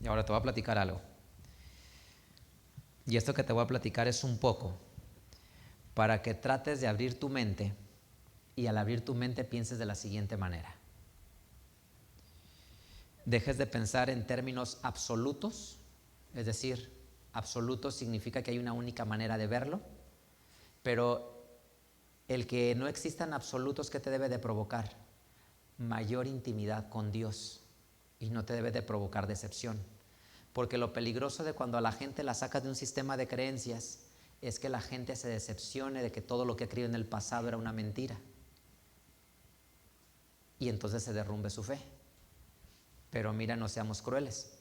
Y ahora te voy a platicar algo. Y esto que te voy a platicar es un poco para que trates de abrir tu mente y al abrir tu mente pienses de la siguiente manera. Dejes de pensar en términos absolutos, es decir, absoluto significa que hay una única manera de verlo, pero el que no existan absolutos, ¿qué te debe de provocar? Mayor intimidad con Dios, y no te debe de provocar decepción, porque lo peligroso de cuando a la gente la sacas de un sistema de creencias es que la gente se decepcione de que todo lo que creyó en el pasado era una mentira, y entonces se derrumbe su fe. Pero mira, no seamos crueles.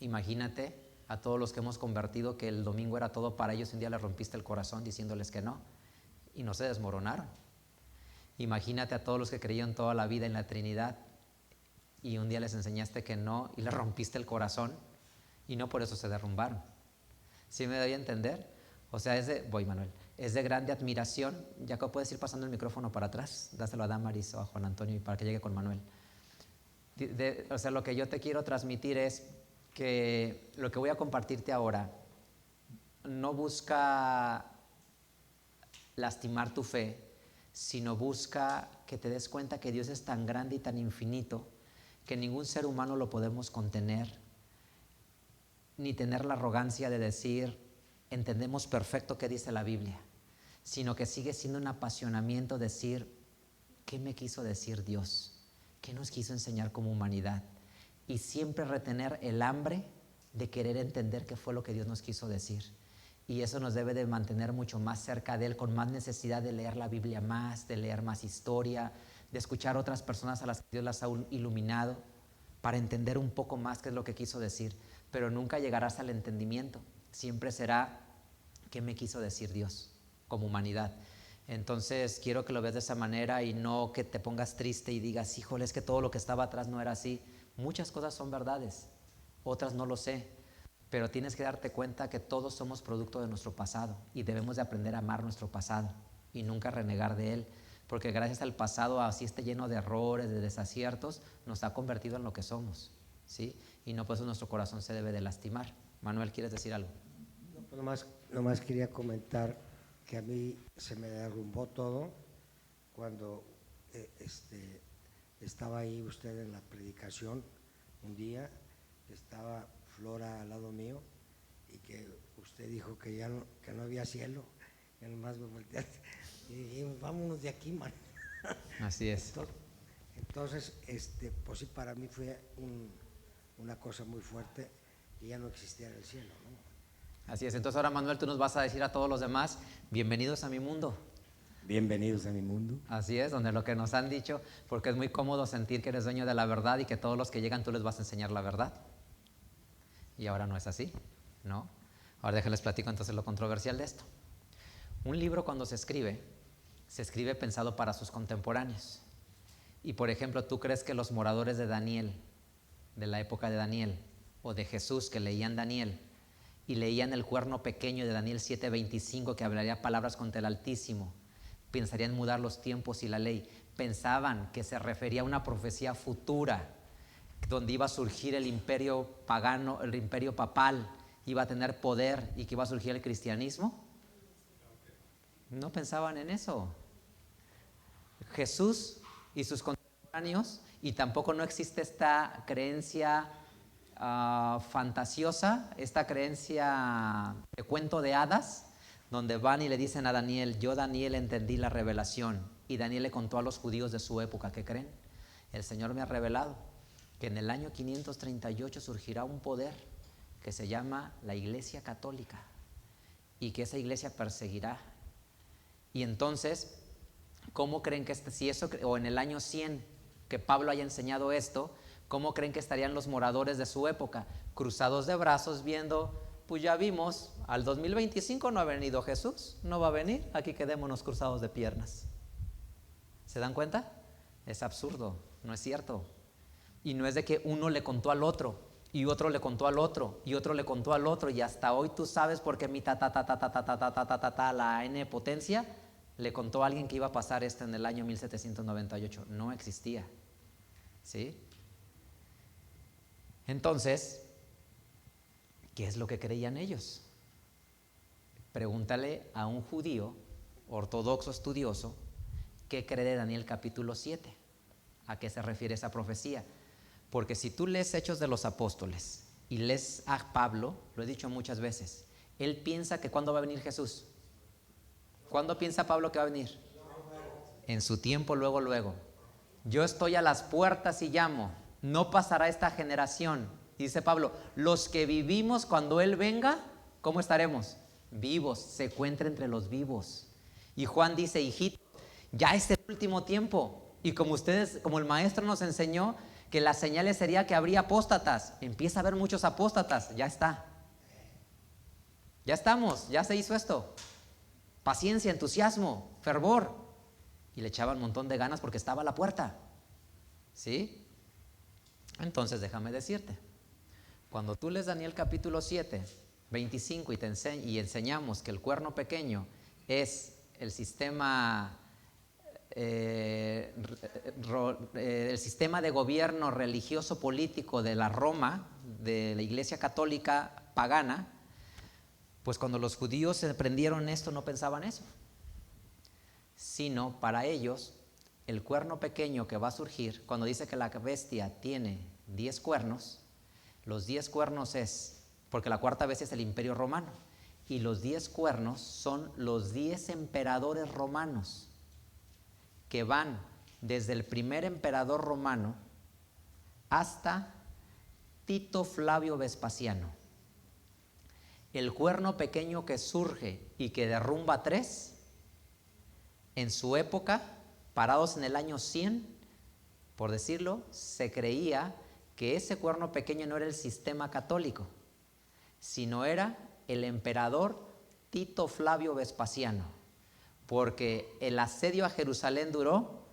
Imagínate a todos los que hemos convertido que el domingo era todo para ellos, un día les rompiste el corazón diciéndoles que no, y no se desmoronaron. Imagínate a todos los que creyeron toda la vida en la Trinidad y un día les enseñaste que no y les rompiste el corazón y no por eso se derrumbaron. ¿Sí me doy a entender? O sea, voy Manuel, es de grande admiración. Jacob, puedes ir pasando el micrófono para atrás, dáselo a Damaris o a Juan Antonio y para que llegue con Manuel. O sea, lo que yo te quiero transmitir es que lo que voy a compartirte ahora no busca lastimar tu fe, sino busca que te des cuenta que Dios es tan grande y tan infinito que ningún ser humano lo podemos contener, ni tener la arrogancia de decir entendemos perfecto qué dice la Biblia, sino que sigue siendo un apasionamiento decir ¿qué me quiso decir Dios? ¿Qué nos quiso enseñar como humanidad? Y siempre retener el hambre de querer entender qué fue lo que Dios nos quiso decir. Y eso nos debe de mantener mucho más cerca de Él, con más necesidad de leer la Biblia más, de leer más historia, de escuchar otras personas a las que Dios las ha iluminado, para entender un poco más qué es lo que quiso decir. Pero nunca llegarás al entendimiento. Siempre será qué me quiso decir Dios como humanidad. Entonces quiero que lo veas de esa manera y no que te pongas triste y digas, híjole, es que todo lo que estaba atrás no era así. Muchas cosas son verdades, otras no lo sé, pero tienes que darte cuenta que todos somos producto de nuestro pasado y debemos de aprender a amar nuestro pasado y nunca renegar de él, porque gracias al pasado, así esté lleno de errores, de desaciertos, nos ha convertido en lo que somos, ¿sí? Y no por eso nuestro corazón se debe de lastimar. Manuel, ¿quieres decir algo? No, pues nomás quería comentar que a mí se me derrumbó todo cuando estaba ahí usted en la predicación un día, estaba Flora al lado mío y que usted dijo que ya no había cielo, y nomás me volteé y dijimos, vámonos de aquí, man. Así es. Entonces, pues sí, para mí fue una cosa muy fuerte que ya no existiera el cielo, ¿no? Así es. Entonces ahora, Manuel, tú nos vas a decir a todos los demás, bienvenidos a mi mundo. Bienvenidos a mi mundo. Así es, donde lo que nos han dicho, porque es muy cómodo sentir que eres dueño de la verdad y que todos los que llegan tú les vas a enseñar la verdad. Y ahora no es así, ¿no? Ahora déjenles platico entonces lo controversial de esto. Un libro cuando se escribe pensado para sus contemporáneos. Y por ejemplo, ¿tú crees que los moradores de Daniel, de la época de Daniel, o de Jesús que leían Daniel, y leían el cuerno pequeño de Daniel 7:25 que hablaría palabras contra el Altísimo, pensarían mudar los tiempos y la ley? Pensaban que se refería a una profecía futura, donde iba a surgir el imperio pagano, el imperio papal, iba a tener poder y que iba a surgir el cristianismo. No pensaban en eso. Jesús y sus contemporáneos, y tampoco no existe esta creencia fantasiosa, esta creencia de cuento de hadas, donde van y le dicen a Daniel, yo Daniel entendí la revelación, y Daniel le contó a los judíos de su época, ¿qué creen? El Señor me ha revelado que en el año 538 surgirá un poder que se llama la Iglesia Católica, y que esa iglesia perseguirá. Y entonces, ¿cómo creen que si eso, o en el año 100 que Pablo haya enseñado esto, cómo creen que estarían los moradores de su época? Cruzados de brazos viendo, pues ya vimos, al 2025 no ha venido Jesús, no va a venir, aquí quedémonos cruzados de piernas. ¿Se dan cuenta? Es absurdo, no es cierto. Y no es de que uno le contó al otro, y otro le contó al otro, y otro le contó al otro, y hasta hoy tú sabes por qué mi la n potencia le contó a alguien que iba a pasar esto en el año 1798. No existía, ¿sí? Entonces, ¿Qué es lo que creían ellos? Pregúntale a un judío ortodoxo estudioso qué cree de Daniel capítulo 7. ¿A qué se refiere esa profecía? Porque si tú lees Hechos de los Apóstoles y lees a Pablo, lo he dicho muchas veces, él piensa que ¿cuándo va a venir Jesús? ¿Cuándo piensa Pablo que va a venir? En su tiempo, luego, luego. Yo estoy a las puertas y llamo, no pasará esta generación. Dice Pablo, los que vivimos cuando Él venga, ¿cómo estaremos? Vivos, se encuentra entre los vivos. Y Juan dice, hijito, ya es el último tiempo. Y como el maestro nos enseñó que las señales sería que habría apóstatas, empieza a haber muchos apóstatas, ya está. Ya estamos, ya se hizo esto. Paciencia, entusiasmo, fervor. Y le echaban un montón de ganas porque estaba a la puerta. ¿Sí? Entonces déjame decirte, cuando tú lees Daniel capítulo 7, 25 y enseñamos que el cuerno pequeño es el sistema de gobierno religioso político de la Roma, de la Iglesia Católica pagana, pues cuando los judíos aprendieron esto no pensaban eso, sino para ellos el cuerno pequeño que va a surgir, cuando dice que la bestia tiene 10 cuernos, los 10 cuernos es, porque la cuarta bestia es el Imperio Romano, y los 10 cuernos son los 10 emperadores romanos que van desde el primer emperador romano hasta Tito Flavio Vespasiano. El cuerno pequeño que surge y que derrumba 3, en su época, parados en el año 100, por decirlo, se creía que ese cuerno pequeño no era el sistema católico, sino era el emperador Tito Flavio Vespasiano, porque el asedio a Jerusalén duró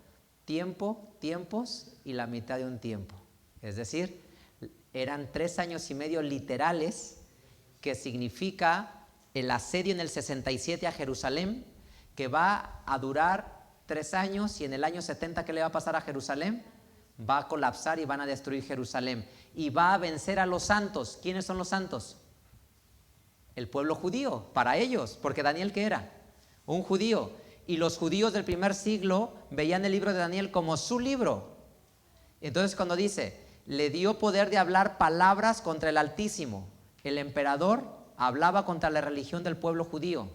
tiempos y la mitad de un tiempo. Es decir, eran 3 años y medio literales, que significa el asedio en el 67 a Jerusalén, que va a durar 3 años, y en el año 70, ¿qué le va a pasar a Jerusalén? Va a colapsar y van a destruir Jerusalén. Y va a vencer a los santos. ¿Quiénes son los santos? El pueblo judío, para ellos, porque Daniel, ¿qué era? Un judío. Y los judíos del primer siglo veían el libro de Daniel como su libro. Entonces cuando dice, le dio poder de hablar palabras contra el Altísimo, el emperador hablaba contra la religión del pueblo judío.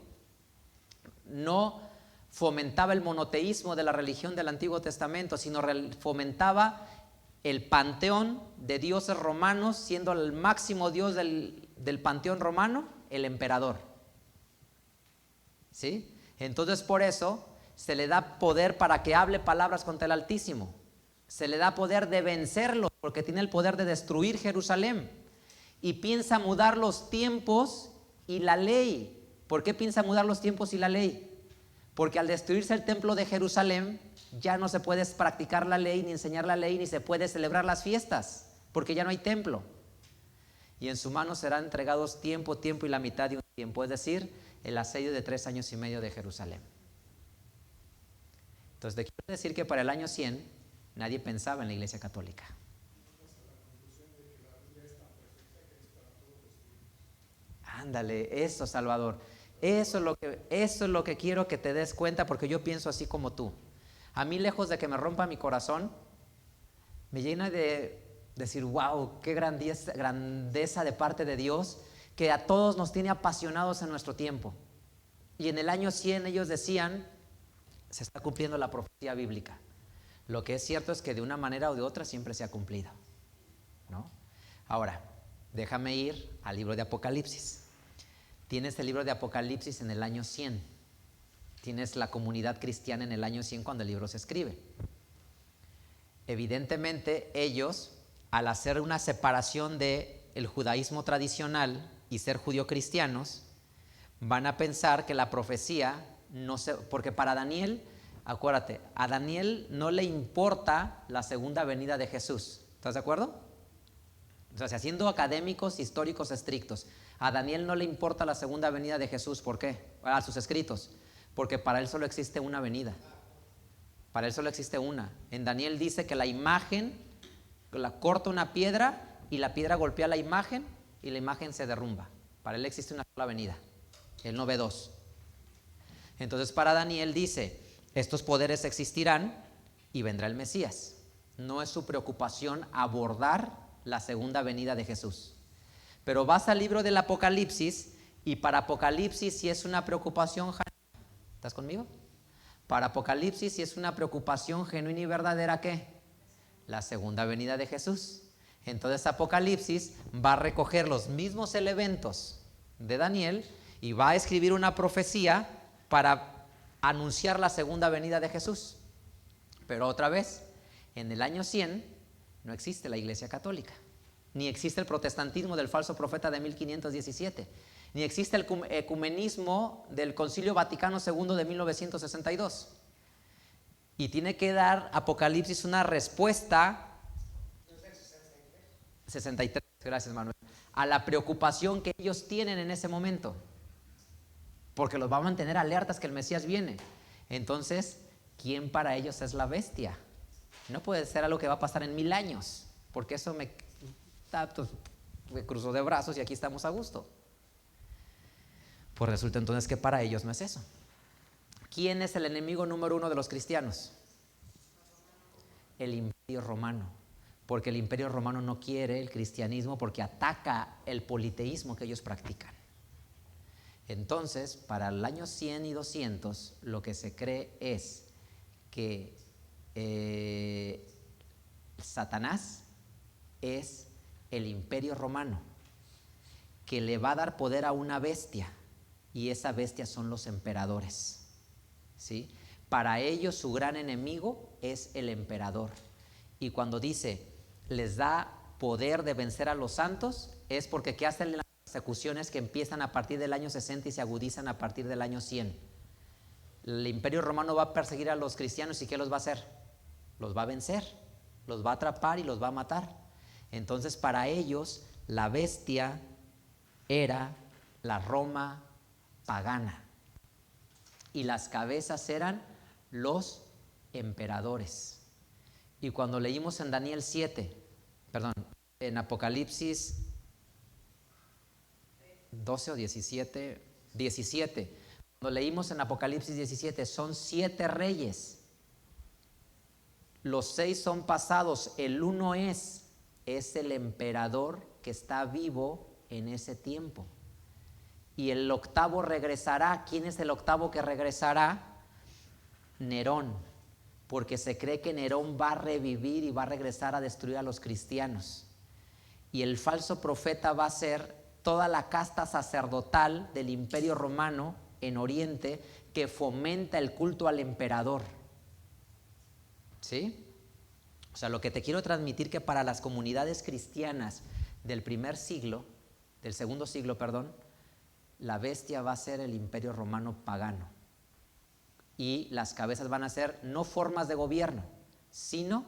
No fomentaba el monoteísmo de la religión del Antiguo Testamento, sino fomentaba el panteón de dioses romanos, siendo el máximo dios del panteón romano el emperador. ¿Sí? Entonces por eso se le da poder para que hable palabras contra el Altísimo. Se le da poder de vencerlo, porque tiene el poder de destruir Jerusalén. Y piensa mudar los tiempos y la ley. ¿Por qué piensa mudar los tiempos y la ley? Porque al destruirse el templo de Jerusalén, ya no se puede practicar la ley, ni enseñar la ley, ni se puede celebrar las fiestas, porque ya no hay templo. Y en su mano serán entregados tiempo y la mitad de un tiempo, es decir, el asedio de 3 años y medio de Jerusalén. Entonces, te quiero decir que para el año 100, nadie pensaba en la Iglesia Católica. Ándale, eso, Salvador. Eso es lo que quiero que te des cuenta, porque yo pienso así como tú. A mí, lejos de que me rompa mi corazón, me llena de decir, wow, qué grandeza de parte de Dios, que a todos nos tiene apasionados en nuestro tiempo. Y en el año 100 ellos decían, se está cumpliendo la profecía bíblica. Lo que es cierto es que de una manera o de otra siempre se ha cumplido, ¿no? Ahora, déjame ir al libro de Apocalipsis. Tienes el libro de Apocalipsis en el año 100. Tienes la comunidad cristiana en el año 100 cuando el libro se escribe. Evidentemente ellos, al hacer una separación del judaísmo tradicional y ser judío-cristianos, van a pensar que la profecía no se... Porque para Daniel, acuérdate, a Daniel no le importa la segunda venida de Jesús. ¿Estás de acuerdo? O sea, siendo académicos, históricos estrictos, a Daniel no le importa la segunda venida de Jesús. ¿Por qué? A sus escritos. Porque para él solo existe una venida. Para él solo existe una. En Daniel dice que la imagen, la corta una piedra y la piedra golpea la imagen y la imagen se derrumba. Para él existe una sola venida, él no ve dos. Entonces para Daniel dice, estos poderes existirán y vendrá el Mesías. No es su preocupación abordar la segunda venida de Jesús. Pero vas al libro del Apocalipsis y para Apocalipsis sí es una preocupación. ¿Estás conmigo? Para Apocalipsis sí es una preocupación genuina y verdadera, ¿qué? La segunda venida de Jesús. Entonces Apocalipsis va a recoger los mismos elementos de Daniel y va a escribir una profecía para anunciar la segunda venida de Jesús. Pero otra vez, en el año 100 no existe la Iglesia Católica, ni existe el protestantismo del falso profeta de 1517, ni existe el ecumenismo del Concilio Vaticano II de 1962. Y tiene que dar Apocalipsis una respuesta 63, gracias Manuel, a la preocupación que ellos tienen en ese momento, porque los va a mantener alertas que el Mesías viene. Entonces, ¿quién para ellos es la bestia? No puede ser algo que va a pasar en 1000 años, porque eso me cruzó de brazos y aquí estamos a gusto. Pues resulta entonces que para ellos no es eso. ¿Quién es el enemigo número 1 de los cristianos? El Imperio Romano, porque el Imperio Romano no quiere el cristianismo porque ataca el politeísmo que ellos practican. Entonces, para el año 100 y 200, lo que se cree es que Satanás es el Imperio Romano, que le va a dar poder a una bestia, y esa bestia son los emperadores, ¿sí? Para ellos su gran enemigo es el emperador. Y cuando dice, les da poder de vencer a los santos, es porque ¿qué hacen las persecuciones que empiezan a partir del año 60 y se agudizan a partir del año 100? El Imperio Romano va a perseguir a los cristianos y ¿qué los va a hacer? Los va a vencer, los va a atrapar y los va a matar. Entonces para ellos la bestia era la Roma pagana y las cabezas eran los emperadores. Y cuando leímos en Daniel 7, en Apocalipsis 12 o 17, cuando leímos en Apocalipsis 17, son 7 reyes. Los 6 son pasados, el uno es el emperador que está vivo en ese tiempo. Y el octavo regresará. ¿Quién es el octavo que regresará? Nerón, porque se cree que Nerón va a revivir y va a regresar a destruir a los cristianos. Y el falso profeta va a ser toda la casta sacerdotal del Imperio Romano en Oriente que fomenta el culto al emperador. ¿Sí? O sea, lo que te quiero transmitir que para las comunidades cristianas del segundo siglo, la bestia va a ser el Imperio Romano pagano. Y las cabezas van a ser no formas de gobierno, sino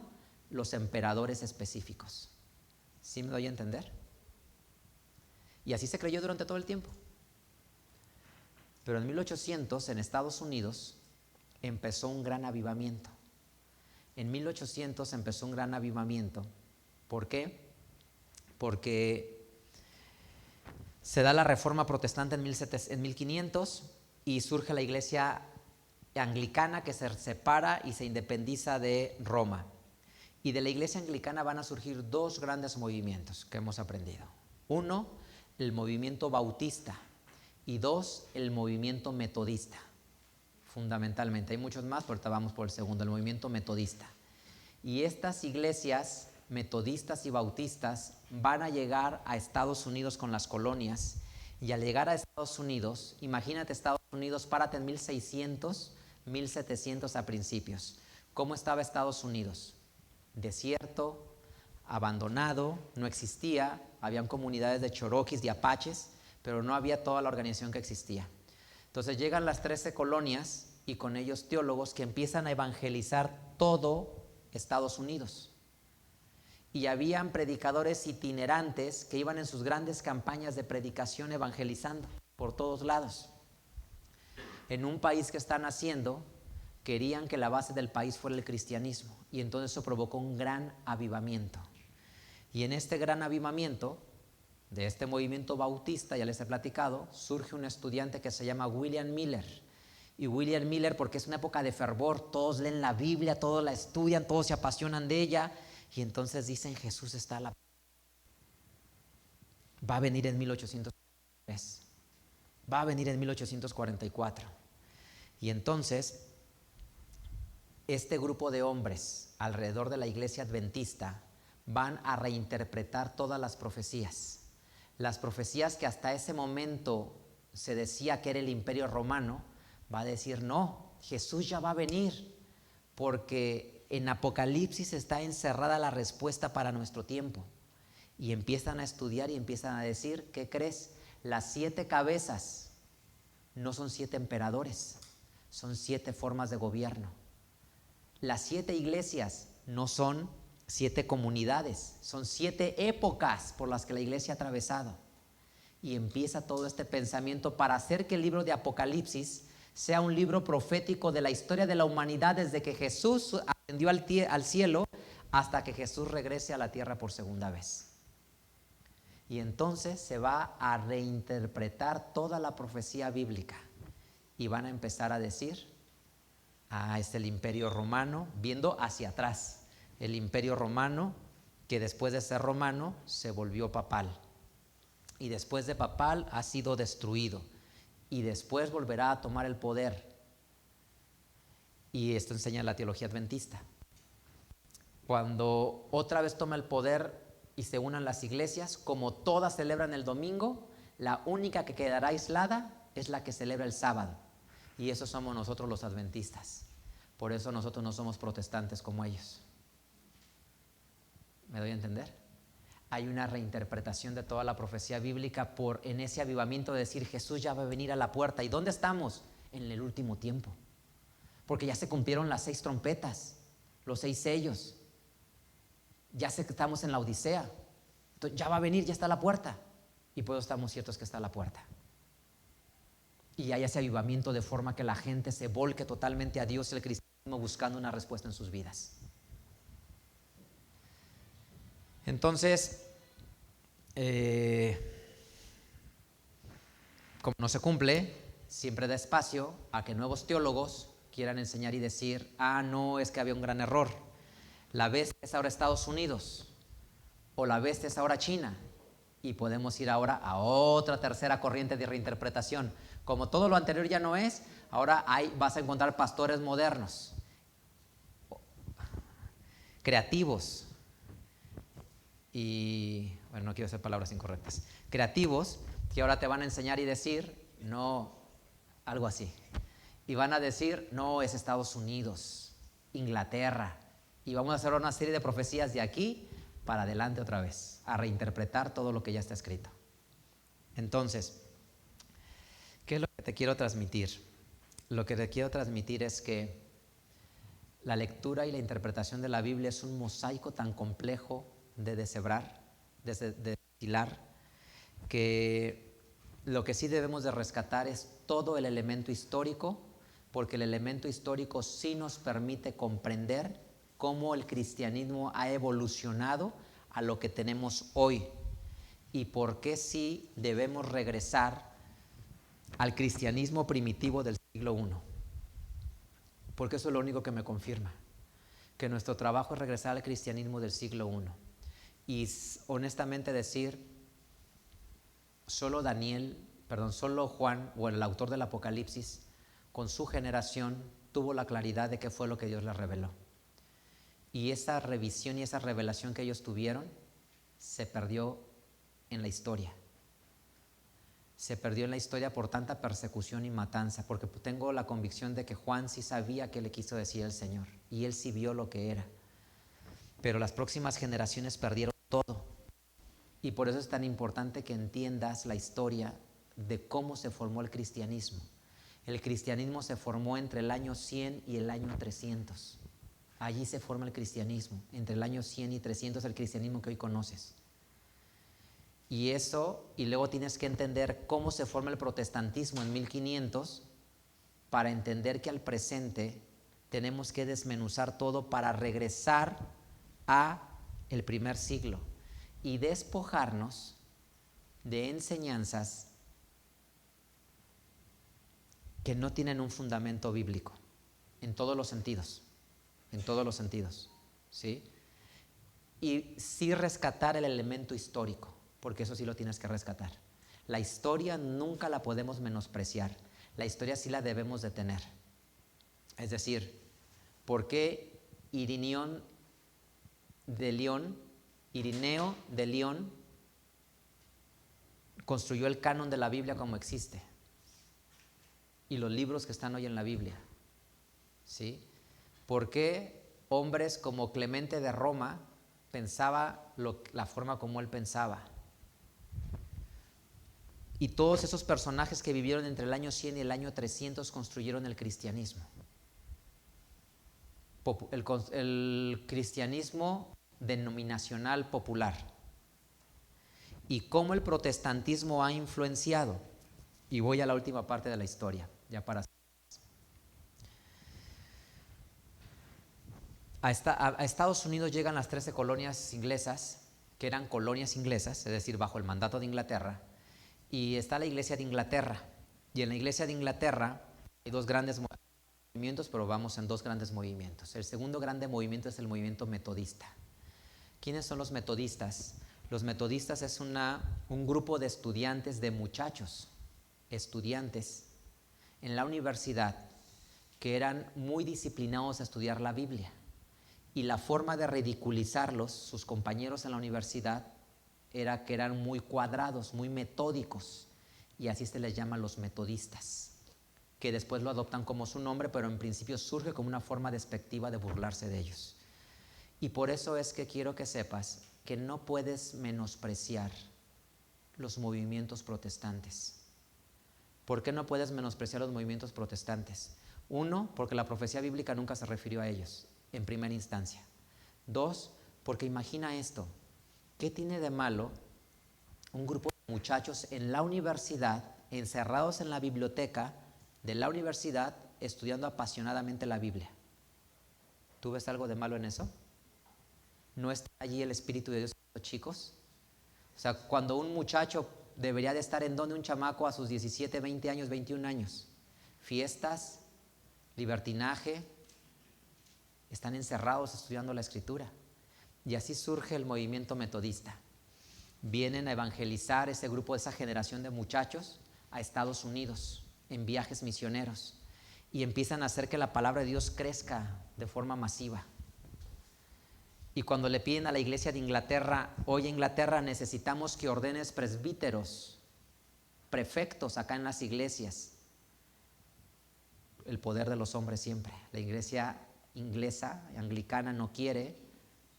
los emperadores específicos. ¿Sí me doy a entender? Y así se creyó durante todo el tiempo. Pero en 1800, en Estados Unidos, empezó un gran avivamiento. En 1800 empezó un gran avivamiento. ¿Por qué? Porque se da la Reforma Protestante en 1500 y surge la Iglesia Anglicana que se separa y se independiza de Roma. Y de la Iglesia Anglicana van a surgir 2 grandes movimientos que hemos aprendido. 1, el movimiento bautista, y 2, el movimiento metodista. Fundamentalmente, hay muchos más, pero ahorita vamos por el segundo, el movimiento metodista. Y estas iglesias metodistas y bautistas van a llegar a Estados Unidos con las colonias, y al llegar a Estados Unidos, imagínate Estados Unidos, párate en 1600, 1700 a principios. ¿Cómo estaba Estados Unidos? Desierto, abandonado, no existía, habían comunidades de choroquis, de apaches, pero no había toda la organización que existía. Entonces llegan las 13 colonias y con ellos teólogos que empiezan a evangelizar todo Estados Unidos. Y habían predicadores itinerantes que iban en sus grandes campañas de predicación evangelizando por todos lados. En un país que está naciendo, querían que la base del país fuera el cristianismo, y entonces eso provocó un gran avivamiento. Y en este gran avivamiento De este movimiento bautista, ya les he platicado, surge un estudiante que se llama William Miller. Y William Miller, porque es una época de fervor, todos leen la Biblia, todos la estudian, todos se apasionan de ella, y entonces dicen: Jesús está a la... Va a venir en 1843, va a venir en 1844. Y entonces, este grupo de hombres alrededor de la iglesia adventista van a reinterpretar todas las profecías. Las profecías que hasta ese momento se decía que era el Imperio Romano, va a decir: no, Jesús ya va a venir, porque en Apocalipsis está encerrada la respuesta para nuestro tiempo. Y empiezan a estudiar y empiezan a decir: ¿qué crees? Las 7 cabezas no son 7 emperadores, son 7 formas de gobierno. Las 7 iglesias no son 7 comunidades, son 7 épocas por las que la iglesia ha atravesado. Y empieza todo este pensamiento para hacer que el libro de Apocalipsis sea un libro profético de la historia de la humanidad, desde que Jesús ascendió al cielo hasta que Jesús regrese a la tierra por segunda vez. Y entonces se va a reinterpretar toda la profecía bíblica y van a empezar a decir: es el Imperio Romano, viendo hacia atrás, el Imperio Romano, que después de ser romano se volvió papal, y después de papal ha sido destruido, y después volverá a tomar el poder. Y esto enseña la teología adventista. Cuando otra vez toma el poder y se unan las iglesias, como todas celebran el domingo, la única que quedará aislada es la que celebra el sábado. Y eso somos nosotros los adventistas. Por eso nosotros no somos protestantes como ellos. ¿Me doy a entender? Hay una reinterpretación de toda la profecía bíblica en ese avivamiento de decir: Jesús ya va a venir a la puerta. ¿Y dónde estamos? En el último tiempo. Porque ya se cumplieron las 6 trompetas, los 6 sellos. Ya sé que estamos en la Odisea. Entonces ya va a venir, ya está a la puerta. Y por eso estamos ciertos que está a la puerta. Y hay ese avivamiento de forma que la gente se volque totalmente a Dios y al cristianismo, buscando una respuesta en sus vidas. Entonces, como no se cumple, siempre da espacio a que nuevos teólogos quieran enseñar y decir: no, es que había un gran error. La bestia es ahora Estados Unidos, o la bestia es ahora China, y podemos ir ahora a otra tercera corriente de reinterpretación. Como todo lo anterior ya no es, ahora vas a encontrar pastores modernos, creativos, y bueno, no quiero hacer palabras incorrectas, creativos, que ahora te van a enseñar y decir: no, algo así. Y van a decir: no, es Estados Unidos, Inglaterra. Y vamos a hacer una serie de profecías de aquí para adelante otra vez, a reinterpretar todo lo que ya está escrito. Entonces, ¿qué es lo que te quiero transmitir? Lo que te quiero transmitir es que la lectura y la interpretación de la Biblia es un mosaico tan complejo de deshebrar, de deshilar, que lo que sí debemos de rescatar es todo el elemento histórico, porque el elemento histórico sí nos permite comprender cómo el cristianismo ha evolucionado a lo que tenemos hoy y por qué sí debemos regresar al cristianismo primitivo del siglo I. Porque eso es lo único que me confirma, que nuestro trabajo es regresar al cristianismo del siglo I. Y honestamente decir, solo Juan, o el autor del Apocalipsis, con su generación, tuvo la claridad de qué fue lo que Dios le reveló. Y esa revisión y esa revelación que ellos tuvieron se perdió en la historia. Se perdió en la historia por tanta persecución y matanza, porque tengo la convicción de que Juan sí sabía qué le quiso decir el Señor, y él sí vio lo que era. Pero las próximas generaciones perdieron todo. Y por eso es tan importante que entiendas la historia de cómo se formó el cristianismo. El cristianismo se formó entre el año 100 y el año 300. Allí se forma el cristianismo, entre el año 100 y 300, el cristianismo que hoy conoces. Y luego tienes que entender cómo se forma el protestantismo en 1500 para entender que al presente tenemos que desmenuzar todo para regresar a el primer siglo y despojarnos de enseñanzas que no tienen un fundamento bíblico, en todos los sentidos, ¿sí? Y sí rescatar el elemento histórico, porque eso sí lo tienes que rescatar. La historia nunca la podemos menospreciar, la historia sí la debemos de tener. Es decir, ¿por qué Irineo de León construyó el canon de la Biblia como existe? Y los libros que están hoy en la Biblia, ¿sí? ¿Por qué hombres como Clemente de Roma pensaba la forma como él pensaba? Y todos esos personajes que vivieron entre el año 100 y el año 300 construyeron el cristianismo. El cristianismo denominacional popular. Y cómo el protestantismo ha influenciado. Y voy a la última parte de la historia, ya para... A Estados Unidos llegan las 13 colonias inglesas, que eran colonias inglesas, es decir, bajo el mandato de Inglaterra, y está la Iglesia de Inglaterra. Y en la Iglesia de Inglaterra hay dos grandes movimientos, pero vamos en dos grandes movimientos. El segundo grande movimiento es el movimiento metodista. ¿Quiénes son los metodistas? Los metodistas es un grupo de estudiantes, de muchachos, estudiantes en la universidad que eran muy disciplinados a estudiar la Biblia. Y la forma de ridiculizarlos, sus compañeros en la universidad, era que eran muy cuadrados, muy metódicos, y así se les llama los metodistas, que después lo adoptan como su nombre, pero en principio surge como una forma despectiva de burlarse de ellos. Y por eso es que quiero que sepas que no puedes menospreciar los movimientos protestantes. ¿Por qué no puedes menospreciar los movimientos protestantes? Uno, porque la profecía bíblica nunca se refirió a ellos en primera instancia. Dos, porque imagina esto, ¿qué tiene de malo un grupo de muchachos en la universidad, encerrados en la biblioteca de la universidad, estudiando apasionadamente la Biblia? ¿Tú ves algo de malo en eso? ¿No está allí el Espíritu de Dios en los chicos? O sea, cuando un muchacho debería de estar en donde un chamaco a sus 17, 20 años, 21 años, fiestas, libertinaje, están encerrados estudiando la Escritura. Y así surge el movimiento metodista. Vienen a evangelizar ese grupo, esa generación de muchachos a Estados Unidos en viajes misioneros y empiezan a hacer que la palabra de Dios crezca de forma masiva. Y cuando le piden a la iglesia de Inglaterra, oye Inglaterra, necesitamos que ordenes presbíteros, prefectos acá en las iglesias. El poder de los hombres siempre. La iglesia inglesa, anglicana, no quiere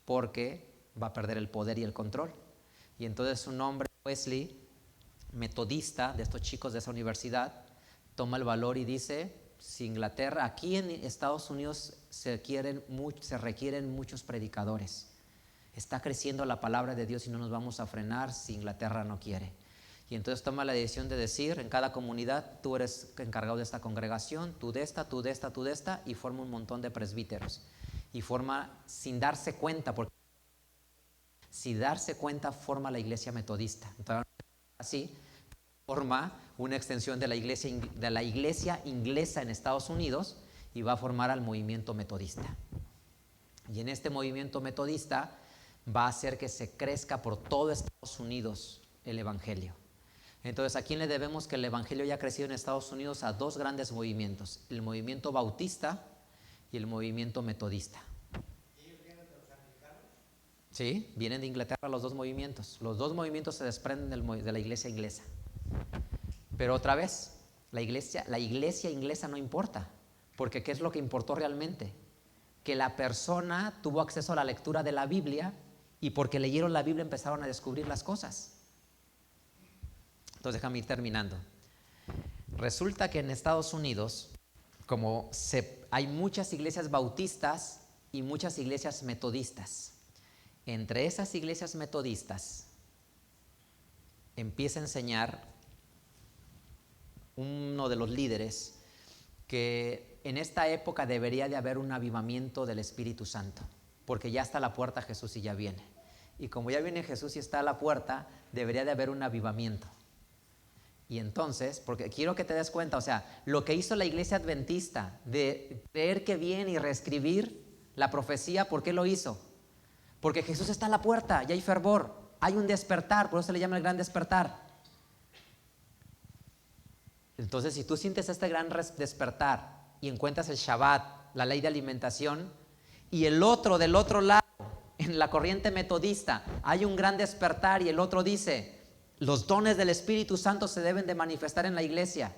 porque va a perder el poder y el control. Y entonces un hombre, Wesley, metodista, de estos chicos de esa universidad, toma el valor y dice, si Inglaterra, aquí en Estados Unidos se requieren muchos predicadores. Está creciendo la palabra de Dios y no nos vamos a frenar si Inglaterra no quiere. Y entonces toma la decisión de decir, en cada comunidad, tú eres encargado de esta congregación, tú de esta, tú de esta, tú de esta, y forma un montón de presbíteros. Y forma, sin darse cuenta, porque sin darse cuenta forma la iglesia metodista. Entonces, así forma una extensión de la iglesia inglesa en Estados Unidos y va a formar al movimiento metodista. Y en este movimiento metodista va a hacer que se crezca por todo Estados Unidos el evangelio. Entonces, ¿a quién le debemos que el evangelio haya crecido en Estados Unidos? A dos grandes movimientos, el movimiento bautista y el movimiento metodista. ¿Ellos vienen de los anglicanos? Sí, vienen de Inglaterra los dos movimientos. Los dos movimientos se desprenden de la iglesia inglesa. Pero otra vez, la iglesia inglesa no importa, porque ¿qué es lo que importó realmente? Que la persona tuvo acceso a la lectura de la Biblia y porque leyeron la Biblia empezaron a descubrir las cosas. Entonces déjame ir terminando. Resulta que en Estados Unidos, hay muchas iglesias bautistas y muchas iglesias metodistas. Entre esas iglesias metodistas empieza a enseñar uno de los líderes que en esta época debería de haber un avivamiento del Espíritu Santo, porque ya está a la puerta Jesús y ya viene. Y como ya viene Jesús y está a la puerta, debería de haber un avivamiento. Y entonces, porque quiero que te des cuenta, o sea, lo que hizo la iglesia adventista de creer que viene y reescribir la profecía, ¿por qué lo hizo? Porque Jesús está a la puerta y hay fervor, hay un despertar, por eso se le llama el gran despertar. Entonces, si tú sientes este gran despertar y encuentras el Shabbat, la ley de alimentación, y el otro del otro lado, en la corriente metodista, hay un gran despertar y el otro dice, los dones del Espíritu Santo se deben de manifestar en la iglesia,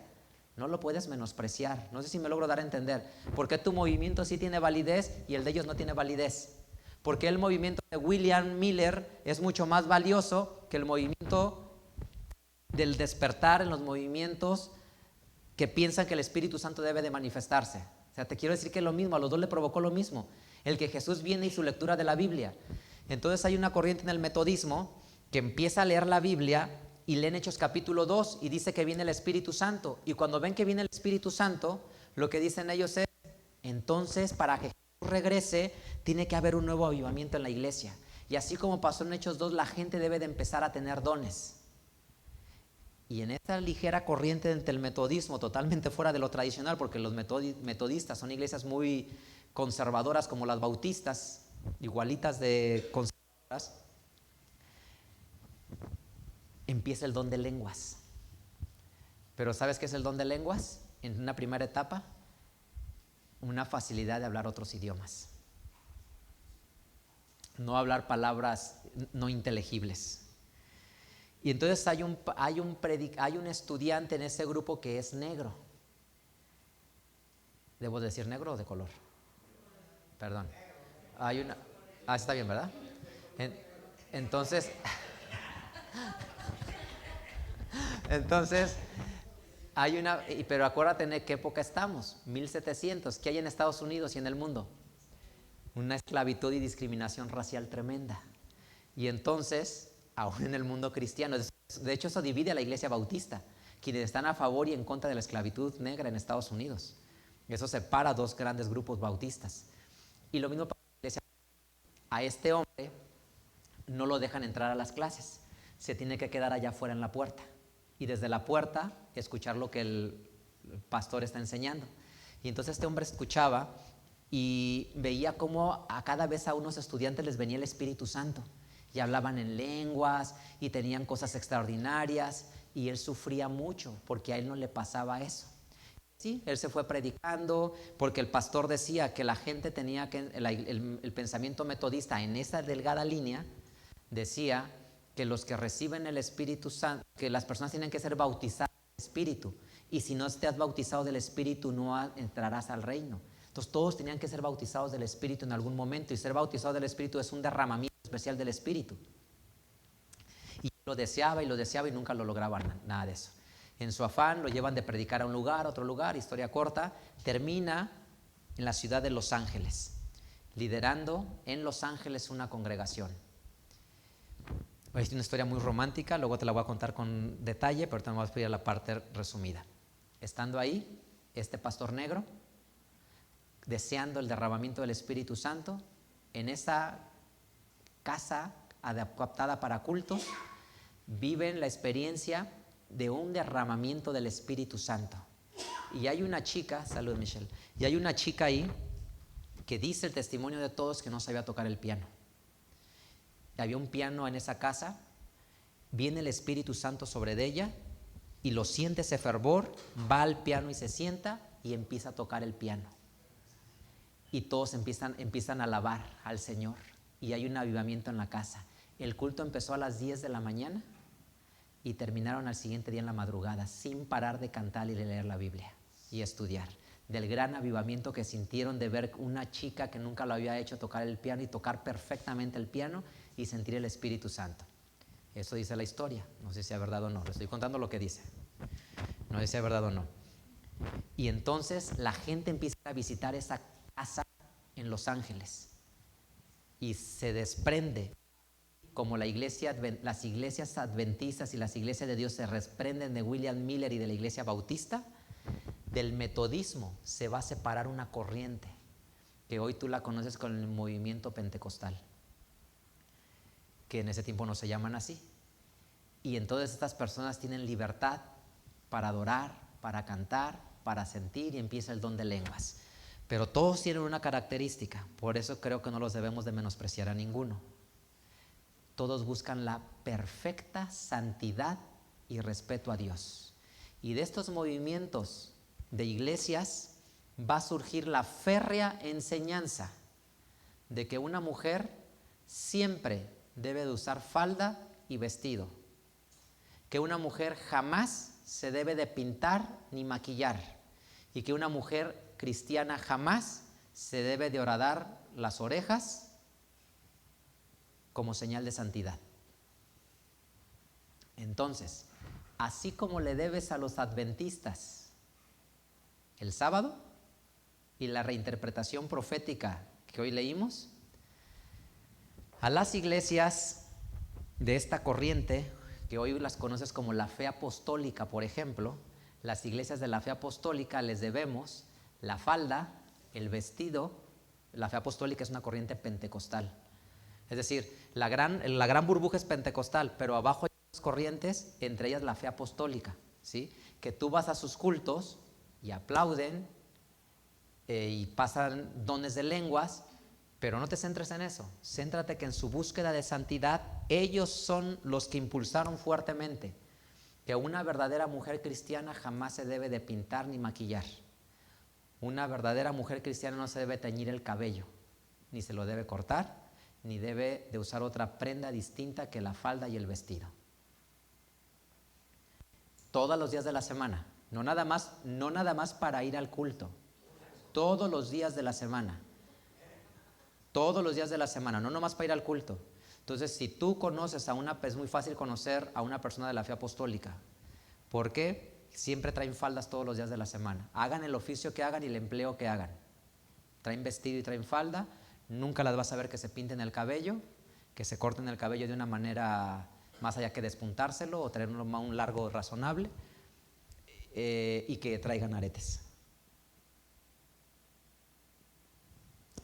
no lo puedes menospreciar. No sé si me logro dar a entender. ¿Por qué tu movimiento sí tiene validez y el de ellos no tiene validez? ¿Por qué el movimiento de William Miller es mucho más valioso que el movimiento del despertar en los movimientos que piensan que el Espíritu Santo debe de manifestarse? O sea, te quiero decir que es lo mismo, a los dos le provocó lo mismo, el que Jesús viene y su lectura de la Biblia. Entonces hay una corriente en el metodismo que empieza a leer la Biblia y leen Hechos capítulo 2 y dice que viene el Espíritu Santo. Y cuando ven que viene el Espíritu Santo, lo que dicen ellos es, entonces para que Jesús regrese, tiene que haber un nuevo avivamiento en la iglesia. Y así como pasó en Hechos 2, la gente debe de empezar a tener dones. Y en esta ligera corriente del metodismo, totalmente fuera de lo tradicional, porque los metodistas son iglesias muy conservadoras como las bautistas, igualitas de conservadoras, empieza el don de lenguas. Pero ¿sabes qué es el don de lenguas? En una primera etapa, una facilidad de hablar otros idiomas. No hablar palabras no inteligibles. Y entonces hay un estudiante en ese grupo que es negro. ¿Debo decir negro o de color? Perdón. Está bien, ¿verdad? Entonces, pero acuérdate en qué época estamos, 1700, ¿qué hay en Estados Unidos y en el mundo? Una esclavitud y discriminación racial tremenda. Y entonces, aún en el mundo cristiano, de hecho eso divide a la iglesia bautista, quienes están a favor y en contra de la esclavitud negra en Estados Unidos. Eso separa dos grandes grupos bautistas. Y lo mismo para la iglesia. A este hombre no lo dejan entrar a las clases, se tiene que quedar allá afuera en la puerta y desde la puerta escuchar lo que el pastor está enseñando. Y entonces este hombre escuchaba y veía cómo a cada vez a unos estudiantes les venía el Espíritu Santo y hablaban en lenguas y tenían cosas extraordinarias, y él sufría mucho porque a él no le pasaba eso. Sí, él se fue predicando porque el pastor decía que la gente tenía que, el pensamiento metodista en esa delgada línea decía que los que reciben el Espíritu Santo, que las personas tienen que ser bautizadas del Espíritu, y si no estás bautizado del Espíritu no entrarás al reino. Entonces todos tenían que ser bautizados del Espíritu en algún momento, y ser bautizado del Espíritu es un derramamiento especial del Espíritu. Y lo deseaba y nunca lo lograba nada de eso. En su afán lo llevan de predicar a un lugar, a otro lugar, historia corta, termina en la ciudad de Los Ángeles, liderando en Los Ángeles una congregación. Es una historia muy romántica, luego te la voy a contar con detalle, pero te voy a explicar la parte resumida. Estando ahí, este pastor negro, deseando el derramamiento del Espíritu Santo, en esa casa adaptada para cultos, viven la experiencia de un derramamiento del Espíritu Santo. Y hay una chica, salud Michelle, y hay una chica ahí que dice el testimonio de todos que no sabía tocar el piano. Había un piano en esa casa, viene el Espíritu Santo sobre ella y lo siente ese fervor, va al piano y se sienta y empieza a tocar el piano. Y todos empiezan a alabar al Señor y hay un avivamiento en la casa. El culto empezó a las 10 de la mañana y terminaron al siguiente día en la madrugada, sin parar de cantar y de leer la Biblia y estudiar. Del gran avivamiento que sintieron de ver una chica que nunca lo había hecho tocar el piano y tocar perfectamente el piano y sentir el Espíritu Santo. Eso dice la historia, no sé si es verdad o no, le estoy contando lo que dice, no sé si es verdad o no. Y entonces la gente empieza a visitar esa casa en Los Ángeles y se desprende, como las iglesias adventistas y las iglesias de Dios se desprenden de William Miller y de la iglesia bautista, del metodismo se va a separar una corriente que hoy tú la conoces con el movimiento pentecostal. que en ese tiempo no se llaman así. Y entonces estas personas tienen libertad para adorar, para cantar, para sentir, y empieza el don de lenguas. Pero todos tienen una característica, por eso creo que no los debemos de menospreciar a ninguno. Todos buscan la perfecta santidad y respeto a Dios. Y de estos movimientos de iglesias va a surgir la férrea enseñanza de que una mujer siempre debe de usar falda y vestido, que una mujer jamás se debe de pintar ni maquillar, y que una mujer cristiana jamás se debe de horadar las orejas como señal de santidad. Entonces, así como le debes a los adventistas el sábado y la reinterpretación profética que hoy leímos, a las iglesias de esta corriente, que hoy las conoces como la fe apostólica, por ejemplo, las iglesias de la fe apostólica les debemos la falda, el vestido. La fe apostólica es una corriente pentecostal. Es decir, la gran burbuja es pentecostal, pero abajo hay otras corrientes, entre ellas la fe apostólica, ¿sí? Que tú vas a sus cultos y aplauden y pasan dones de lenguas, pero no te centres en eso. Céntrate que en su búsqueda de santidad, ellos son los que impulsaron fuertemente que una verdadera mujer cristiana jamás se debe de pintar ni maquillar. Una verdadera mujer cristiana no se debe teñir el cabello, ni se lo debe cortar, ni debe de usar otra prenda distinta que la falda y el vestido. Todos los días de la semana, no nada más para ir al culto, todos los días de la semana. Todos los días de la semana, no nomás para ir al culto. Entonces, si tú conoces es muy fácil conocer a una persona de la fe apostólica. ¿Por qué? Siempre traen faldas todos los días de la semana. Hagan el oficio que hagan y el empleo que hagan. Traen vestido y traen falda. Nunca las vas a ver que se pinten el cabello, que se corten el cabello de una manera más allá que despuntárselo o tenerlo a un largo razonable, y que traigan aretes.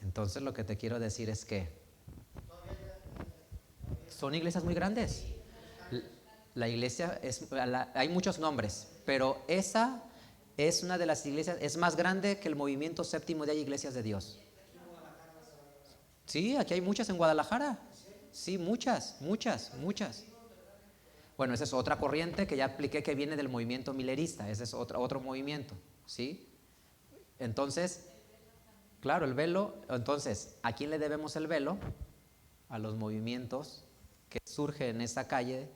Entonces lo que te quiero decir es que son iglesias muy grandes. La iglesia hay muchos nombres, pero esa es una de las iglesias, es más grande que el movimiento séptimo de hay iglesias de Dios. Sí, aquí hay muchas en Guadalajara. Sí, muchas. Bueno, esa es otra corriente que ya expliqué que viene del movimiento milerista. Ese es otro movimiento, ¿sí? Entonces, claro, el velo. Entonces, ¿a quién le debemos el velo? A los movimientos que surgen en esa calle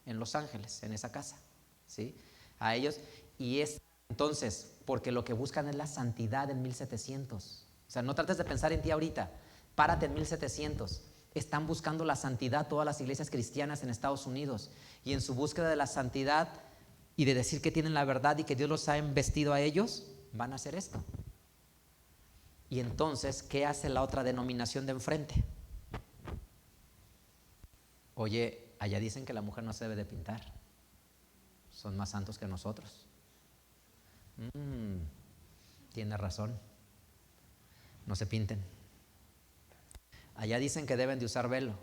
en Los Ángeles, en esa casa, ¿sí? A ellos. Y es entonces, porque lo que buscan es la santidad en 1700. O sea, no trates de pensar en ti ahorita. Párate en 1700. Están buscando la santidad todas las iglesias cristianas en Estados Unidos, y en su búsqueda de la santidad y de decir que tienen la verdad y que Dios los ha investido a ellos, van a hacer esto. Y entonces, ¿qué hace la otra denominación de enfrente? Oye, allá dicen que la mujer no se debe de pintar, son más santos que nosotros. Tiene razón, no se pinten. Allá dicen que deben de usar velo.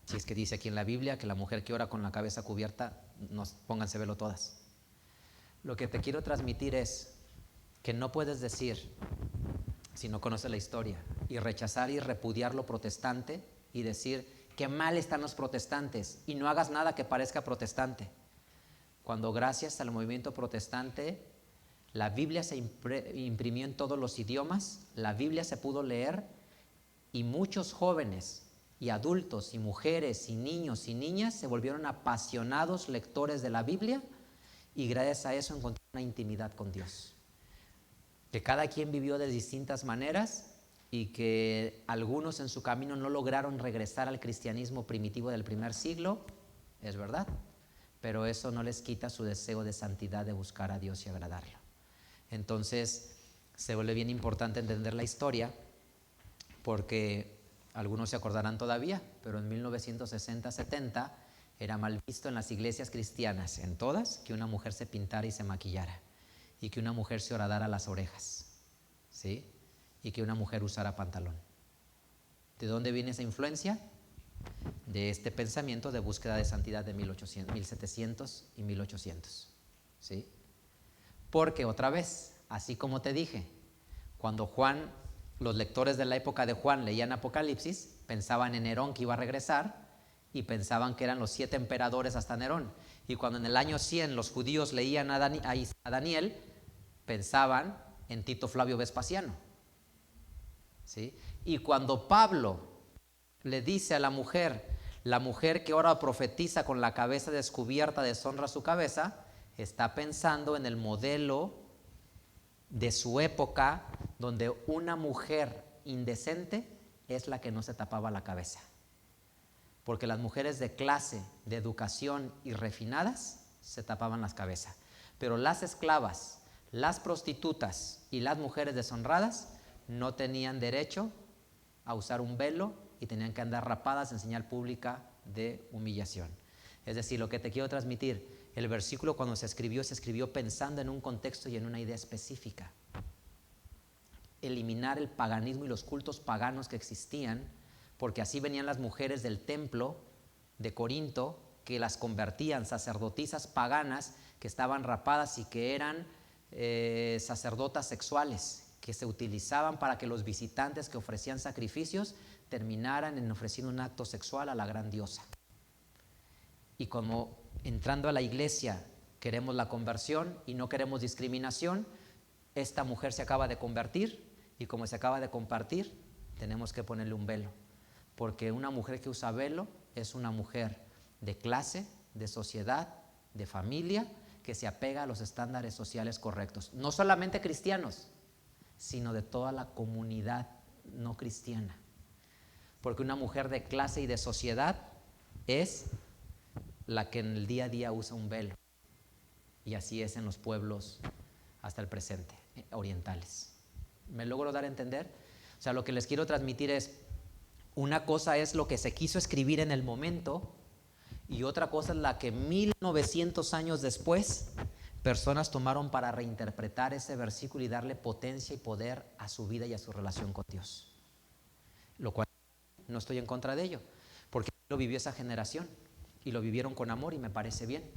Si es que dice aquí en la Biblia que la mujer que ora con la cabeza cubierta, pónganse velo todas. Lo que te quiero transmitir es que no puedes decir, si no conoces la historia, y rechazar y repudiar lo protestante y decir que mal están los protestantes y no hagas nada que parezca protestante. Cuando gracias al movimiento protestante la Biblia se imprimió en todos los idiomas, la Biblia se pudo leer, y muchos jóvenes y adultos y mujeres y niños y niñas se volvieron apasionados lectores de la Biblia, y gracias a eso encontraron una intimidad con Dios. Que cada quien vivió de distintas maneras y que algunos en su camino no lograron regresar al cristianismo primitivo del primer siglo, es verdad, pero eso no les quita su deseo de santidad, de buscar a Dios y agradarlo. Entonces se vuelve bien importante entender la historia, porque algunos se acordarán todavía, pero en 1960-70 era mal visto en las iglesias cristianas, en todas, que una mujer se pintara y se maquillara, y que una mujer se horadara las orejas, ¿sí? Y que una mujer usara pantalón. ¿De dónde viene esa influencia? de este pensamiento de búsqueda de santidad de 1700 y 1800. ¿Sí? Porque otra vez, así como te dije, cuando los lectores de la época de Juan leían Apocalipsis, pensaban en Nerón que iba a regresar y pensaban que eran los 7 emperadores hasta Nerón. Y cuando en el año 100 los judíos leían a Daniel, pensaban en Tito Flavio Vespasiano. ¿Sí? Y cuando Pablo le dice a la mujer que ahora profetiza con la cabeza descubierta deshonra su cabeza, está pensando en el modelo de su época, donde una mujer indecente es la que no se tapaba la cabeza. Porque las mujeres de clase, de educación y refinadas se tapaban las cabezas. Pero las esclavas, las prostitutas y las mujeres deshonradas no tenían derecho a usar un velo y tenían que andar rapadas en señal pública de humillación. Es decir, lo que te quiero transmitir, el versículo cuando se escribió pensando en un contexto y en una idea específica. Eliminar el paganismo y los cultos paganos que existían, porque así venían las mujeres del templo de Corinto, que las convertían, sacerdotisas paganas que estaban rapadas y que eran sacerdotas sexuales, que se utilizaban para que los visitantes que ofrecían sacrificios terminaran en ofreciendo un acto sexual a la gran diosa. Y como entrando a la iglesia queremos la conversión y no queremos discriminación, esta mujer se acaba de convertir y como se acaba de compartir, tenemos que ponerle un velo, porque una mujer que usa velo es una mujer de clase, de sociedad, de familia, que se apega a los estándares sociales correctos, no solamente cristianos, sino de toda la comunidad no cristiana, porque una mujer de clase y de sociedad es la que en el día a día usa un velo, y así es en los pueblos hasta el presente, orientales. ¿Me logro dar a entender? O sea, lo que les quiero transmitir es, una cosa es lo que se quiso escribir en el momento y otra cosa es la que 1900 años después personas tomaron para reinterpretar ese versículo y darle potencia y poder a su vida y a su relación con Dios. Lo cual no estoy en contra de ello, porque lo vivió esa generación y lo vivieron con amor y me parece bien.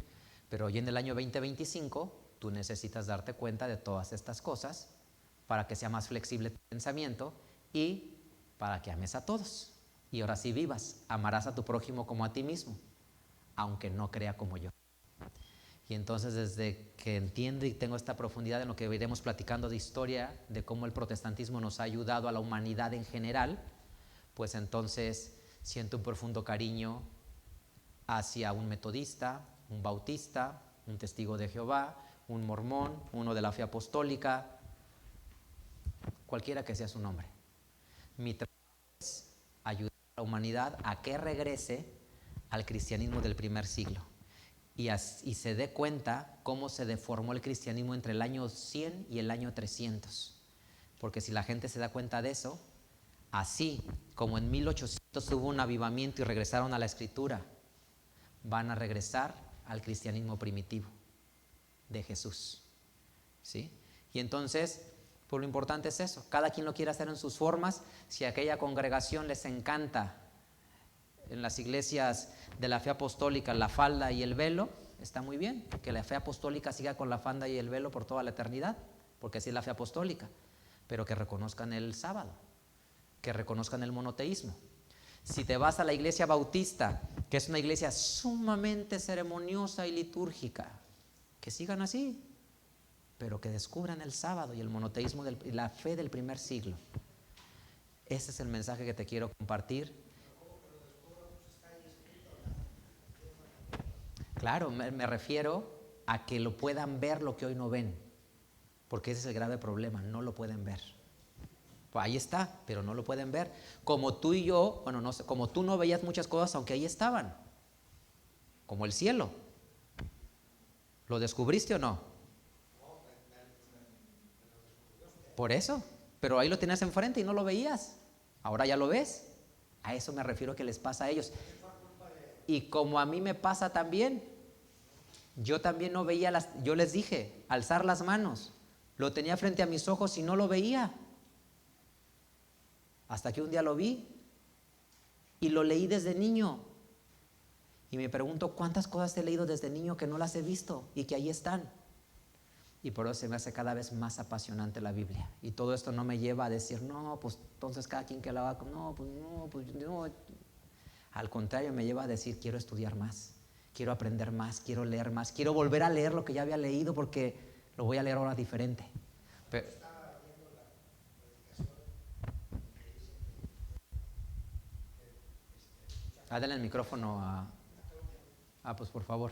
Pero hoy en el año 2025 tú necesitas darte cuenta de todas estas cosas para que sea más flexible tu pensamiento y para que ames a todos. Y ahora sí vivas, amarás a tu prójimo como a ti mismo, aunque no crea como yo. Y entonces desde que entiendo y tengo esta profundidad en lo que iremos platicando de historia, de cómo el protestantismo nos ha ayudado a la humanidad en general, pues entonces siento un profundo cariño hacia un metodista, un bautista, un testigo de Jehová, un mormón, uno de la fe apostólica, cualquiera que sea su nombre. Mi trabajo es ayudar a la humanidad a que regrese al cristianismo del primer siglo y se dé cuenta cómo se deformó el cristianismo entre el año 100 y el año 300. Porque si la gente se da cuenta de eso, así como en 1800 hubo un avivamiento y regresaron a la escritura, van a regresar al cristianismo primitivo de Jesús. ¿Sí? Y entonces, pues lo importante es eso, cada quien lo quiere hacer en sus formas. Si a aquella congregación les encanta en las iglesias de la fe apostólica la falda y el velo, está muy bien, que la fe apostólica siga con la falda y el velo por toda la eternidad, porque así es la fe apostólica, pero que reconozcan el sábado, que reconozcan el monoteísmo. Si te vas a la iglesia bautista, que es una iglesia sumamente ceremoniosa y litúrgica, que sigan así, pero que descubran el sábado y el monoteísmo y la fe del primer siglo. Ese es el mensaje que te quiero compartir. Claro, me refiero a que lo puedan ver lo que hoy no ven, porque ese es el grave problema, no lo pueden ver. Pues ahí está, pero no lo pueden ver. Como tú y yo, bueno, no sé, como tú no veías muchas cosas, aunque ahí estaban, como el cielo. ¿Lo descubriste o no? Por eso, pero ahí lo tenías enfrente y no lo veías. Ahora ya lo ves. A eso me refiero que les pasa a ellos. Y como a mí me pasa también, yo también no veía yo les dije, alzar las manos, lo tenía frente a mis ojos y no lo veía, hasta que un día lo vi, Y lo leí desde niño. Y me pregunto cuántas cosas he leído desde niño que no las he visto y que ahí están. Y por eso se me hace cada vez más apasionante la Biblia. Y todo esto no me lleva a decir, no, pues entonces cada quien que la haga, no, pues no. Al contrario, me lleva a decir, quiero estudiar más, quiero aprender más, quiero leer más, quiero volver a leer lo que ya había leído porque lo voy a leer ahora diferente. Pero, dale el micrófono pues por favor,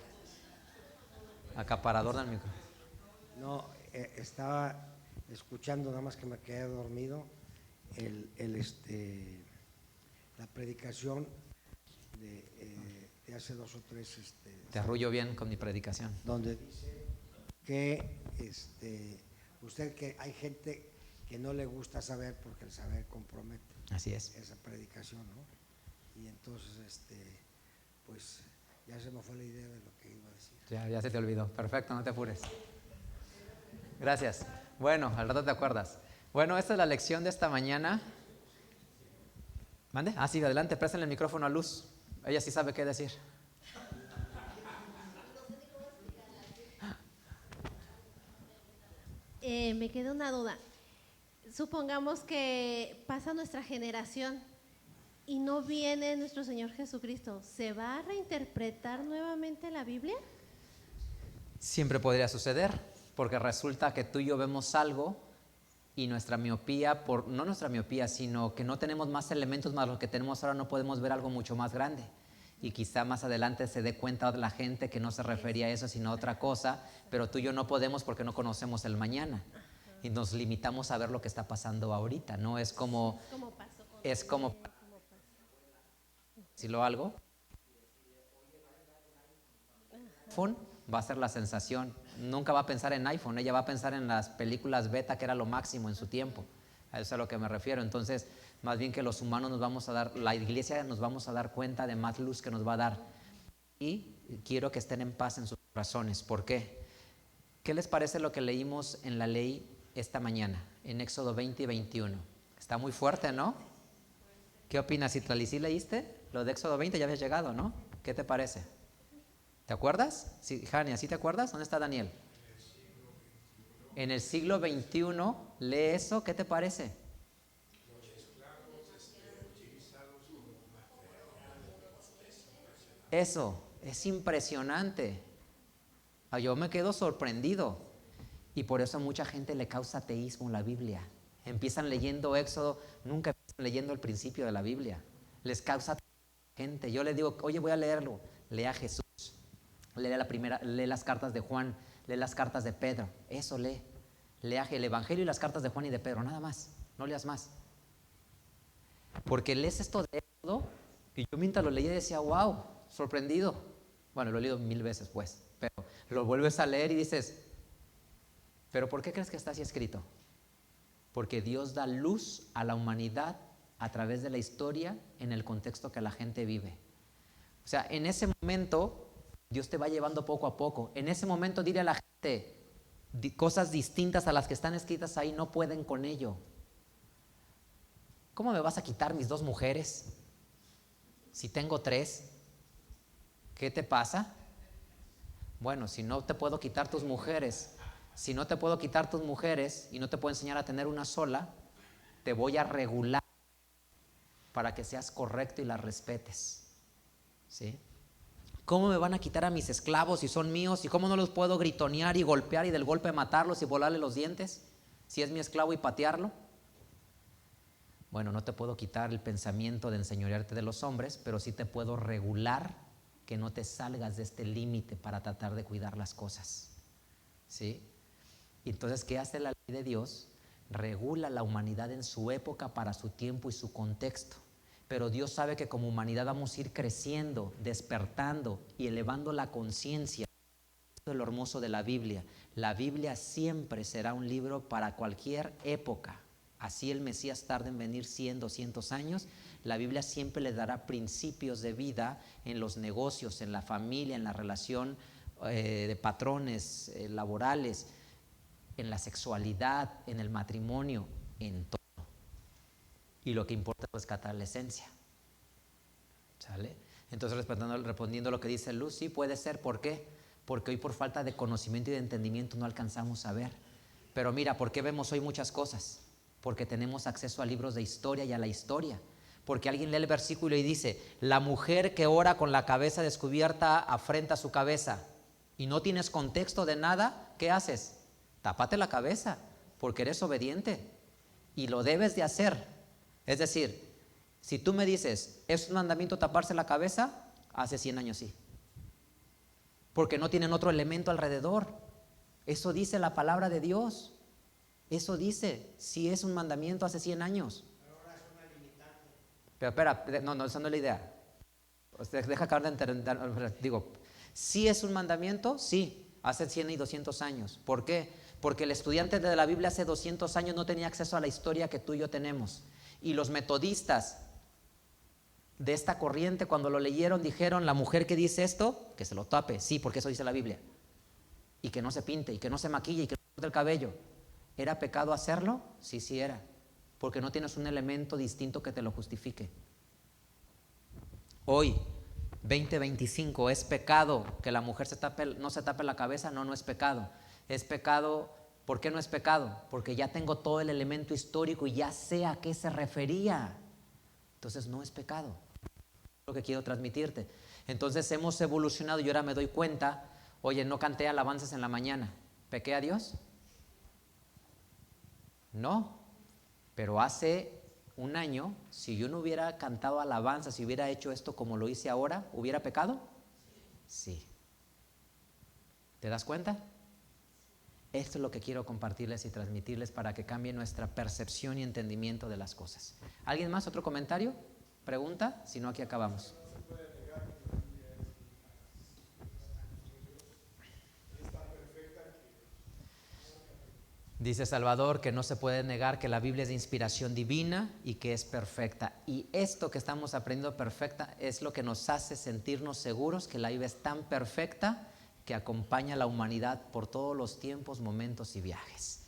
acaparador del micrófono. No, estaba escuchando, nada más que me quedé dormido, la predicación de hace 2 o 3. Te arrullo bien con mi predicación. Donde dice que usted, que hay gente que no le gusta saber porque el saber compromete. Así es. Esa predicación, ¿no? Y entonces, pues ya se me fue la idea de lo que iba a decir. Ya se te olvidó. Perfecto, no te apures. Gracias. Bueno, al rato te acuerdas. Bueno, esta es la lección de esta mañana. ¿Mande? Sí, adelante, préstenle el micrófono a Luz. Ella sí sabe qué decir. Me queda una duda. Supongamos que pasa nuestra generación y no viene nuestro Señor Jesucristo. ¿Se va a reinterpretar nuevamente la Biblia? Siempre podría suceder, porque resulta que tú y yo vemos algo y nuestra miopía, no nuestra miopía, sino que no tenemos más elementos más los que tenemos ahora, no podemos ver algo mucho más grande. Y quizá más adelante se dé cuenta la gente que no se refería a eso, sino a otra cosa, pero tú y yo no podemos porque no conocemos el mañana. Y nos limitamos a ver lo que está pasando ahorita, ¿no? Es como... Es como... ¿Sí lo algo? iPhone va a ser la sensación. Nunca va a pensar en iPhone, ella va a pensar en las películas beta, que era lo máximo en su tiempo. A eso es a lo que me refiero. Entonces, más bien que los humanos nos vamos a dar, la iglesia nos vamos a dar cuenta de más luz que nos va a dar. Y quiero que estén en paz en sus corazones. ¿Por qué? ¿Qué les parece lo que leímos en la ley esta mañana, en Éxodo 20 y 21? Está muy fuerte, ¿no? ¿Qué opinas? ¿Sí leíste lo de Éxodo 20? Ya habías llegado, ¿no? ¿Qué te parece? ¿Te acuerdas? Sí, Jania, ¿sí te acuerdas? ¿Dónde está Daniel? En el siglo XXI, lee eso, ¿qué te parece? Eso, es impresionante. Yo me quedo sorprendido. Y por eso a mucha gente le causa ateísmo la Biblia. Empiezan leyendo Éxodo, nunca empiezan leyendo el principio de la Biblia. Les causa gente. Yo les digo, oye, voy a leerlo. Lea a Jesús. Lee las cartas de Juan, lee las cartas de Pedro. Eso lee. Lea el Evangelio y las cartas de Juan y de Pedro, nada más. No leas más. Porque lees esto de Éxodo y yo mientras lo leía decía, wow, sorprendido. Bueno, lo he leído 1000 veces pues, pero lo vuelves a leer y dices, ¿pero por qué crees que está así escrito? Porque Dios da luz a la humanidad a través de la historia en el contexto que la gente vive. O sea, en ese momento Dios te va llevando poco a poco. En ese momento dile a la gente cosas distintas a las que están escritas ahí, no pueden con ello. ¿Cómo me vas a quitar mis 2 mujeres? Si tengo 3, ¿qué te pasa? Bueno, si no te puedo quitar tus mujeres, y no te puedo enseñar a tener una sola, te voy a regular para que seas correcto y las respetes. ¿Sí? ¿Cómo me van a quitar a mis esclavos si son míos? ¿Y cómo no los puedo gritonear y golpear y del golpe matarlos y volarle los dientes? Si es mi esclavo y patearlo. Bueno, no te puedo quitar el pensamiento de enseñorearte de los hombres, pero sí te puedo regular que no te salgas de este límite para tratar de cuidar las cosas. ¿Sí? Y entonces, ¿qué hace la ley de Dios? Regula la humanidad en su época, para su tiempo y su contexto. Pero Dios sabe que como humanidad vamos a ir creciendo, despertando y elevando la conciencia. Esto es lo hermoso de la Biblia. La Biblia siempre será un libro para cualquier época. Así el Mesías tarde en venir 100, 200 años. La Biblia siempre le dará principios de vida en los negocios, en la familia, en la relación de patrones laborales, en la sexualidad, en el matrimonio, en todo. Y lo que importa es rescatar la esencia. ¿Sale? Entonces, respondiendo lo que dice Luz, sí puede ser. ¿Por qué? Porque hoy por falta de conocimiento y de entendimiento no alcanzamos a ver. Pero mira, ¿por qué vemos hoy muchas cosas? Porque tenemos acceso a libros de historia y a la historia. Porque alguien lee el versículo y dice, la mujer que ora con la cabeza descubierta afrenta su cabeza, y no tienes contexto de nada, ¿qué haces? Tápate la cabeza, porque eres obediente y lo debes de hacer. Es decir, si tú me dices, ¿es un mandamiento taparse la cabeza? Hace 100 años sí. Porque no tienen otro elemento alrededor. Eso dice la palabra de Dios. Eso dice, sí es un mandamiento hace 100 años. Pero ahora es una limitante. Pero espera, no, esa no es la idea. Deja acabar de entender. Digo, ¿sí es un mandamiento? Sí, hace 100 y 200 años. ¿Por qué? Porque el estudiante de la Biblia hace 200 años no tenía acceso a la historia que tú y yo tenemos. Y los metodistas de esta corriente, cuando lo leyeron, dijeron, la mujer que dice esto, que se lo tape. Sí, porque eso dice la Biblia. Y que no se pinte, y que no se maquille, y que no se corte el cabello. ¿Era pecado hacerlo? Sí, sí era. Porque no tienes un elemento distinto que te lo justifique. Hoy, 2025, ¿es pecado que la mujer no se tape la cabeza? No, no es pecado. Es pecado. ¿Por qué no es pecado? Porque ya tengo todo el elemento histórico y ya sé a qué se refería. Entonces no es pecado. Es lo que quiero transmitirte. Entonces hemos evolucionado y ahora me doy cuenta, oye, no canté alabanzas en la mañana. ¿Pequé a Dios? No. Pero hace un año, si yo no hubiera cantado alabanzas, si hubiera hecho esto como lo hice ahora, ¿hubiera pecado? Sí. ¿Te das cuenta? Esto es lo que quiero compartirles y transmitirles para que cambie nuestra percepción y entendimiento de las cosas. ¿Alguien más? ¿Otro comentario? ¿Pregunta? Si no, aquí acabamos. Dice Salvador que no se puede negar que la Biblia es de inspiración divina y que es perfecta. Y esto que estamos aprendiendo perfecta es lo que nos hace sentirnos seguros que la Biblia es tan perfecta que acompaña a la humanidad por todos los tiempos, momentos y viajes.